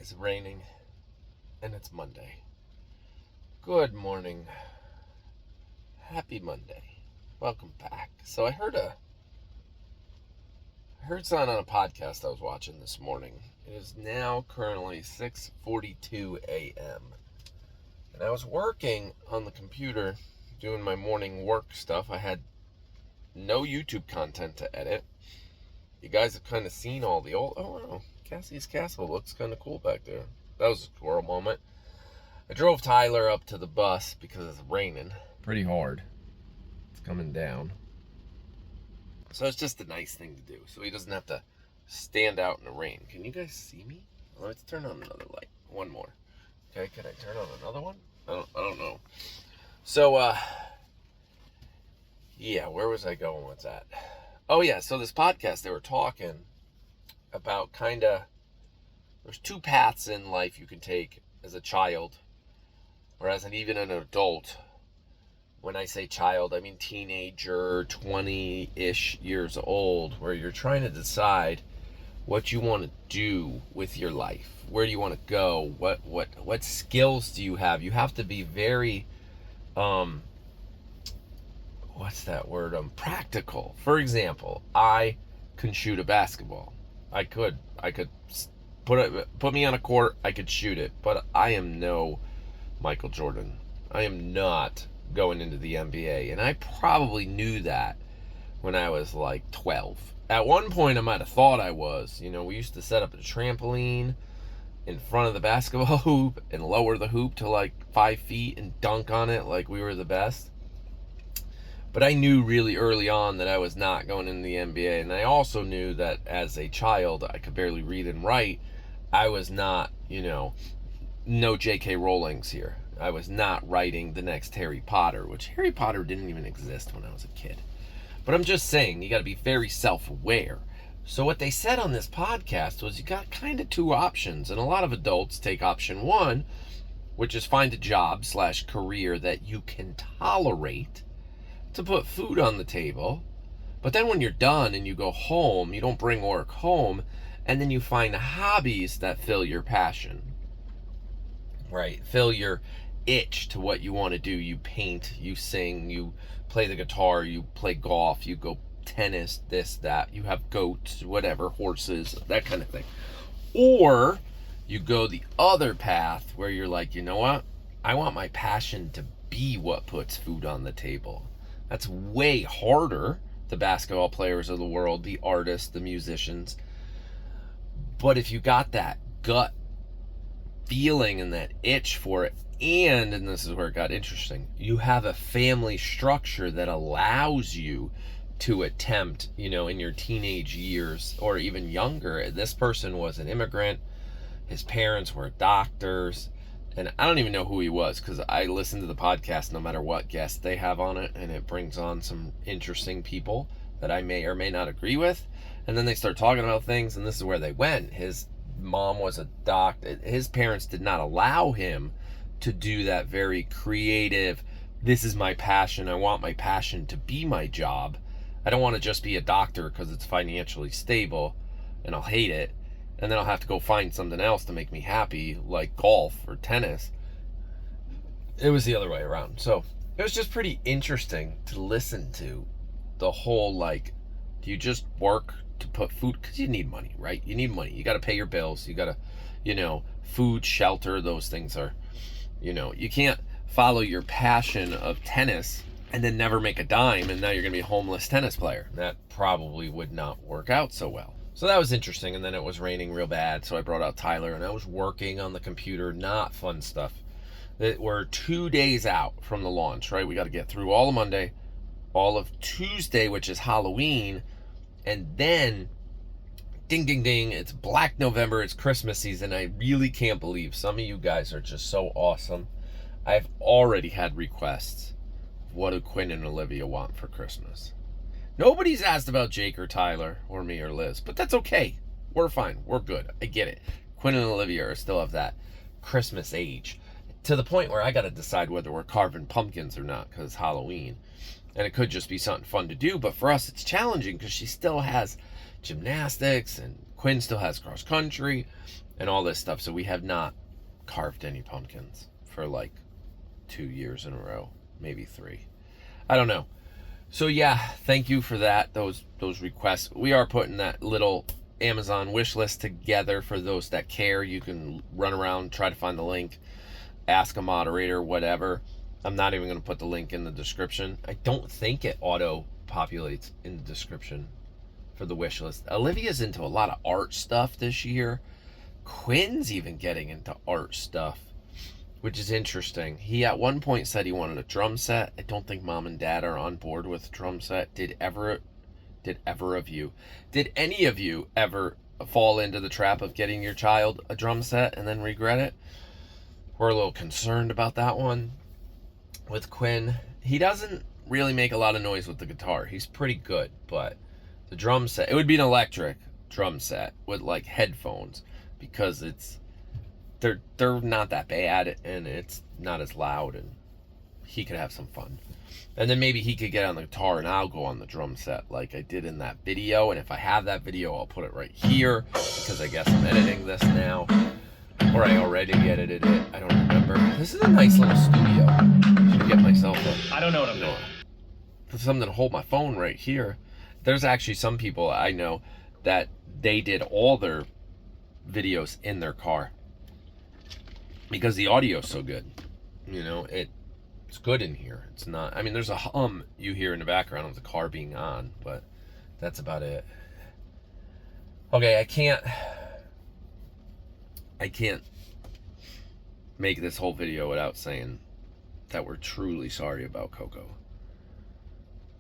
It's raining, and it's Monday. Good morning. Happy Monday. Welcome back. So I heard something on a podcast I was watching this morning. It is now currently 6:42 a.m. And I was working on the computer doing my morning work stuff. I had no YouTube content to edit. You guys have kind of seen all the old... Oh, wow. Cassie's Castle looks kind of cool back there. That was a squirrel moment. I drove Tyler up to the bus because it's raining pretty hard. It's coming down. So it's just a nice thing to do. So he doesn't have to stand out in the rain. Can you guys see me? Let's turn on another light. One more. Okay, can I turn on another one? I don't know. So, yeah, where was I going with that? Oh, yeah, so this podcast, they were talking about there's two paths in life you can take as a child or as even an adult. When I say child, I mean teenager, 20-ish years old, where you're trying to decide what you want to do with your life. Where do you want to go? What skills do you have? You have to be very, what's that word? Practical. For example, I can shoot a basketball. I could put me on a court, I could shoot it, but I am no Michael Jordan. I am not going into the NBA, and I probably knew that when I was like 12. At one point, I might have thought I was. You know, we used to set up a trampoline in front of the basketball hoop and lower the hoop to like 5 feet and dunk on it like we were the best. But I knew really early on that I was not going into the NBA, and I also knew that as a child, I could barely read and write. I was not, no J.K. Rowling's here. I was not writing the next Harry Potter, which Harry Potter didn't even exist when I was a kid. But I'm just saying, you got to be very self-aware. So what they said on this podcast was you got kind of two options, and a lot of adults take option one, which is find a job / career that you can tolerate to put food on the table. But then when you're done and you go home, you don't bring work home, and then you find hobbies that fill your passion, right? Fill your itch to what you want to do. You paint, you sing, you play the guitar, you play golf, you go tennis, this, that, you have goats, whatever, horses, that kind of thing. Or you go the other path where you're like, you know what? I want my passion to be what puts food on the table. That's way harder, the basketball players of the world, the artists, the musicians. But if you got that gut feeling and that itch for it, and this is where it got interesting, you have a family structure that allows you to attempt, in your teenage years or even younger. This person was an immigrant. His parents were doctors. And I don't even know who he was because I listen to the podcast no matter what guest they have on it, and it brings on some interesting people that I may or may not agree with. And then they start talking about things, and this is where they went. His mom was a doctor. His parents did not allow him to do that very creative, this is my passion, I want my passion to be my job. I don't want to just be a doctor because it's financially stable and I'll hate it, and then I'll have to go find something else to make me happy, like golf or tennis. It was the other way around. So it was just pretty interesting to listen to the whole, do you just work to put food? Because you need money, right? You need money. You got to pay your bills. You got to, food, shelter, those things are, you can't follow your passion of tennis and then never make a dime, and now you're going to be a homeless tennis player. That probably would not work out so well. So that was interesting, and then it was raining real bad, so I brought out Tyler, and I was working on the computer, not fun stuff. We're 2 days out from the launch, right? We got to get through all of Monday, all of Tuesday, which is Halloween, and then, ding, ding, ding, it's Black November, it's Christmas season. I really can't believe some of you guys are just so awesome. I've already had requests. What do Quinn and Olivia want for Christmas? Nobody's asked about Jake or Tyler or me or Liz, but that's okay. We're fine. We're good. I get it. Quinn and Olivia are still of that Christmas age, to the point where I got to decide whether we're carving pumpkins or not because it's Halloween. And it could just be something fun to do, but for us it's challenging because she still has gymnastics and Quinn still has cross country. and all this stuff. So we have not carved any pumpkins for like 2 years in a row, maybe 3. I don't know. So yeah, thank you for that. Those requests. We are putting that little Amazon wish list together for those that care. You can run around, try to find the link, ask a moderator, whatever. I'm not even going to put the link in the description. I don't think it auto populates in the description for the wish list. Olivia's into a lot of art stuff this year. Quinn's even getting into art stuff, which is interesting. He at one point said he wanted a drum set. I don't think mom and dad are on board with a drum set. Did any of you ever fall into the trap of getting your child a drum set and then regret it? We're a little concerned about that one with Quinn. He doesn't really make a lot of noise with the guitar. He's pretty good, but the drum set, it would be an electric drum set with like headphones, because they're not that bad and it's not as loud, and he could have some fun. And then maybe he could get on the guitar and I'll go on the drum set like I did in that video. And if I have that video, I'll put it right here, because I guess I'm editing this now, or I already edited it. I don't remember. This is a nice little studio. Should get myself I don't know what I'm doing. Something to hold my phone right here. There's actually some people I know that they did all their videos in their car because the audio is so good. You know, it's good in here. It's not, I mean, there's a hum you hear in the background of the car being on, but that's about it. Okay, I can't make this whole video without saying that we're truly sorry about Coco.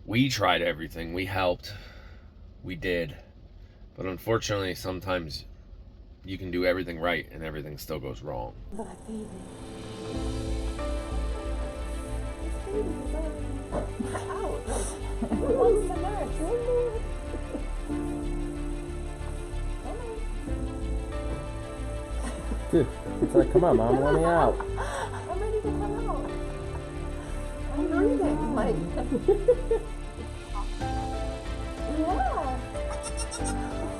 We tried everything. We helped. We did. But unfortunately, sometimes you can do everything right and everything still goes wrong. Dude, it's like, come on, Mom, let me out. I'm ready to come out. I'm breathing, like. Yeah.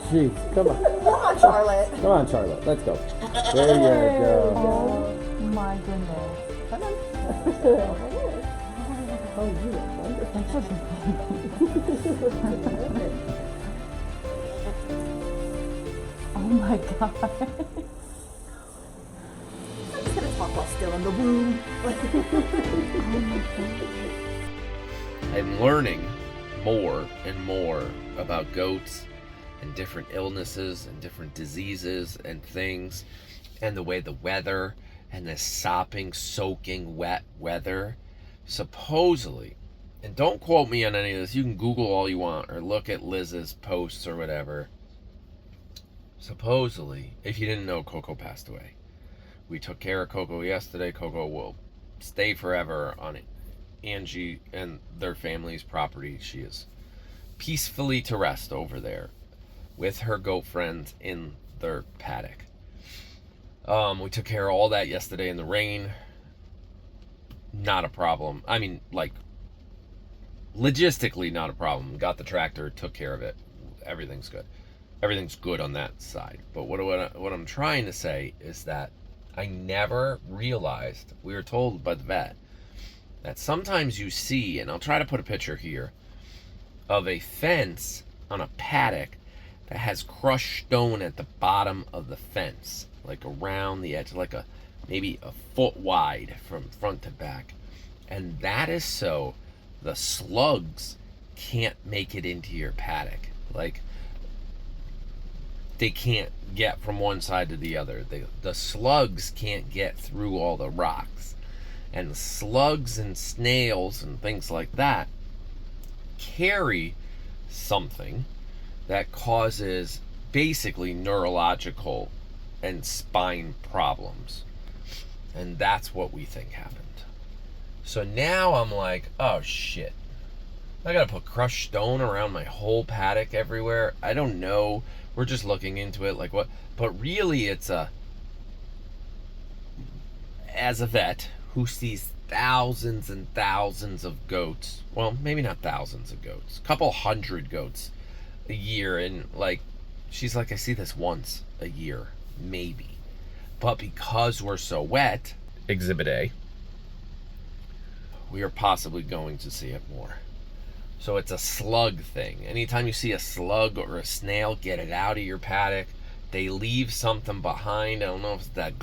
Jeez, come on. Come on, Charlotte. Come on, Charlotte, let's go. There you go. Oh my goodness. Come on. Oh, you look wonderful. Oh my god. I'm just gonna talk while still in the womb. I'm learning more and more about goats and different illnesses and different diseases and things, and the way the weather and the sopping, soaking, wet weather supposedly, and don't quote me on any of this, you can Google all you want or look at Liz's posts or whatever. Supposedly, if you didn't know, Coco passed away. We took care of Coco yesterday. Coco will stay forever on Angie and their family's property. She is peacefully to rest over there with her goat friends in their paddock. We took care of all that yesterday in the rain. Not a problem. I mean, like, logistically not a problem. Got the tractor, took care of it. Everything's good. Everything's good on that side. But what I'm trying to say is that I never realized, we were told by the vet, that sometimes you see, and I'll try to put a picture here, of a fence on a paddock that has crushed stone at the bottom of the fence, like around the edge, like maybe a foot wide from front to back. And that is so the slugs can't make it into your paddock. Like, they can't get from one side to the other. The slugs can't get through all the rocks. And the slugs and snails and things like that carry something that causes basically neurological and spine problems. And that's what we think happened. So now I'm like, oh shit. I gotta put crushed stone around my whole paddock everywhere. I don't know. We're just looking into it, like what, but really it's as a vet who sees thousands and thousands of goats, well, maybe not thousands of goats, a couple hundred goats a year, and like, she's like, I see this once a year, maybe. But because we're so wet, Exhibit A, we are possibly going to see it more. So it's a slug thing. Anytime you see a slug or a snail, get it out of your paddock. They leave something behind. I don't know if it's that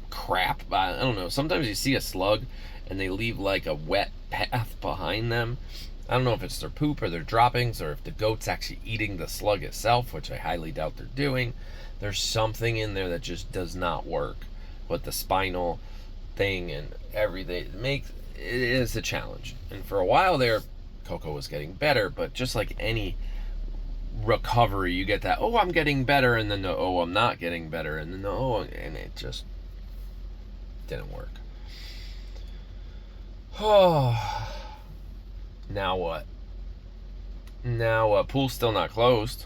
crap. I don't know. Sometimes you see a slug and they leave like a wet path behind them. I don't know if it's their poop or their droppings or if the goat's actually eating the slug itself, which I highly doubt they're doing. There's something in there that just does not work with the spinal thing and everything. It is a challenge. And for a while there, Coco was getting better, but just like any recovery, you get that, oh, I'm getting better, and then the, oh, I'm not getting better, and then the, oh, and it just didn't work. Oh, now what? Now, pool's still not closed.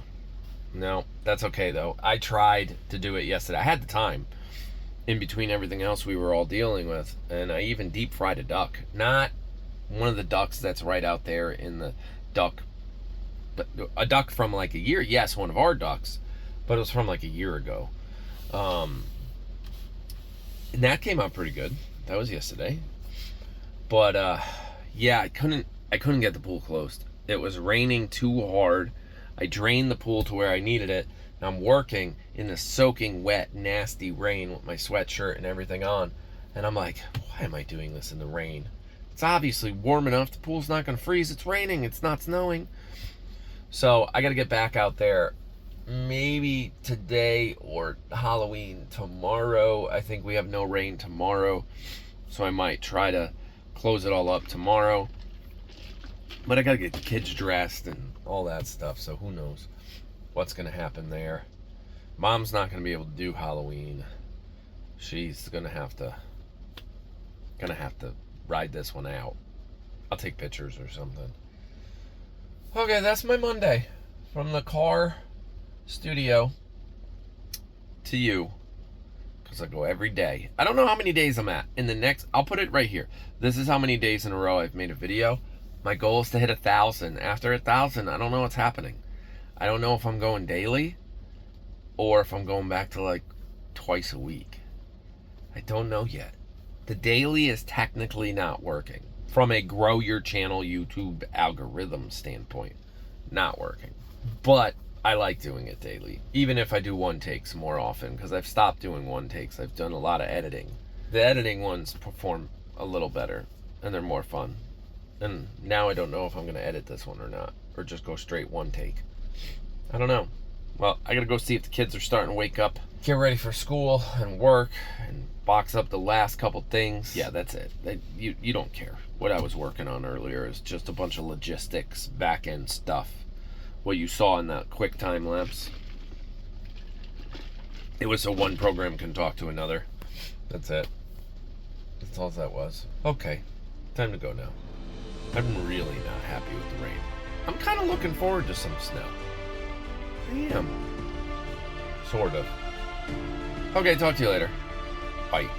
No, that's okay though. I tried to do it yesterday. I had the time in between everything else we were all dealing with, and I even deep fried a duck. Not one of the ducks that's right out there in the duck, but a duck from like a year. Yes, one of our ducks, but it was from like a year ago. And that came out pretty good. That was yesterday. But yeah, I couldn't get the pool closed. It was raining too hard. I drained the pool to where I needed it, and I'm working in the soaking wet, nasty rain with my sweatshirt and everything on. And I'm like, why am I doing this in the rain? It's obviously warm enough. The pool's not going to freeze. It's raining. It's not snowing. So I got to get back out there maybe today or Halloween tomorrow. I think we have no rain tomorrow, so I might try to close it all up tomorrow. But I got to get the kids dressed and all that stuff, so who knows what's going to happen there. Mom's not going to be able to do Halloween. She's going to have to ride this one out. I'll take pictures or something. Okay, that's my Monday. From the car studio to you. Because I go every day. I don't know how many days I'm at. In the next, I'll put it right here. This is how many days in a row I've made a video. My goal is to hit 1,000. After 1,000, I don't know what's happening. I don't know if I'm going daily or if I'm going back to like twice a week. I don't know yet. The daily is technically not working. From a grow your channel YouTube algorithm standpoint, not working. But I like doing it daily. Even if I do one takes more often, because I've stopped doing one takes. I've done a lot of editing. The editing ones perform a little better and they're more fun. And now I don't know if I'm going to edit this one or not, or just go straight one take. I don't know. Well, I got to go see if the kids are starting to wake up, get ready for school and work, and box up the last couple things. Yeah, that's it. You don't care. What I was working on earlier is just a bunch of logistics, back-end stuff. What you saw in that quick time lapse, it was so one program can talk to another. That's it. That's all that was. Okay, time to go now. I'm really not happy with the rain. I'm kind of looking forward to some snow. I am. Sort of. Okay, talk to you later. Bye.